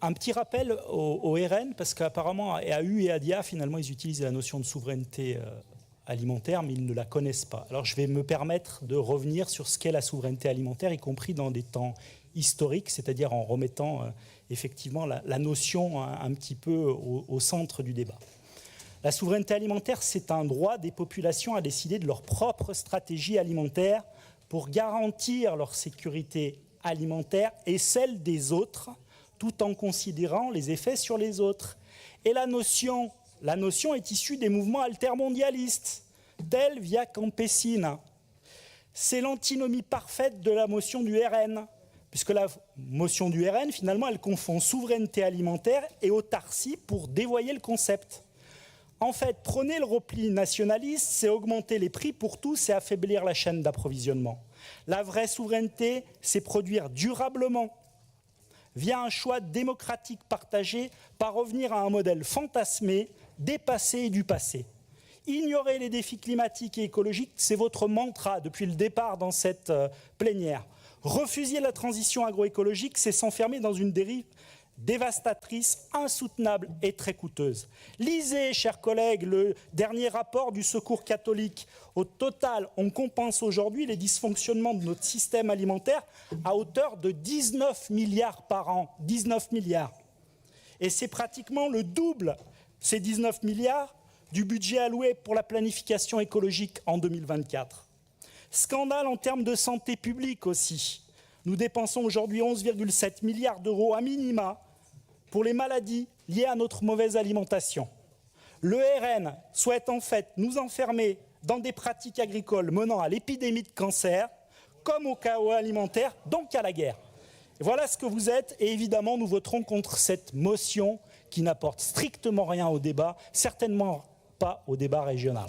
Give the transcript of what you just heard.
Un petit rappel au RN, parce qu'apparemment, à AU et ADIA, finalement, ils utilisent la notion de souveraineté alimentaire, mais ils ne la connaissent pas. Alors, je vais me permettre de revenir sur ce qu'est la souveraineté alimentaire, y compris dans des temps historiques, c'est-à-dire en remettant effectivement la notion un petit peu au centre du débat. La souveraineté alimentaire, c'est un droit des populations à décider de leur propre stratégie alimentaire pour garantir leur sécurité alimentaire et celle des autres, tout en considérant les effets sur les autres. Et la notion est issue des mouvements altermondialistes, tels Via Campesina. C'est l'antinomie parfaite de la motion du RN, puisque la motion du RN, finalement, elle confond souveraineté alimentaire et autarcie pour dévoyer le concept. En fait, prôner le repli nationaliste, c'est augmenter les prix pour tous et affaiblir la chaîne d'approvisionnement. La vraie souveraineté, c'est produire durablement, via un choix démocratique partagé, par revenir à un modèle fantasmé, dépassé et du passé. Ignorer les défis climatiques et écologiques, c'est votre mantra depuis le départ dans cette plénière. Refuser la transition agroécologique, c'est s'enfermer dans une dérive dévastatrice, insoutenable et très coûteuse. Lisez, chers collègues, le dernier rapport du Secours catholique. Au total, on compense aujourd'hui les dysfonctionnements de notre système alimentaire à hauteur de 19 milliards par an. 19 milliards. Et c'est pratiquement le double, ces 19 milliards, du budget alloué pour la planification écologique en 2024. Scandale en termes de santé publique aussi. Nous dépensons aujourd'hui 11,7 milliards d'euros à minima pour les maladies liées à notre mauvaise alimentation. Le RN souhaite en fait nous enfermer dans des pratiques agricoles menant à l'épidémie de cancer, comme au chaos alimentaire, donc à la guerre. Voilà ce que vous êtes, et évidemment nous voterons contre cette motion qui n'apporte strictement rien au débat, certainement pas au débat régional.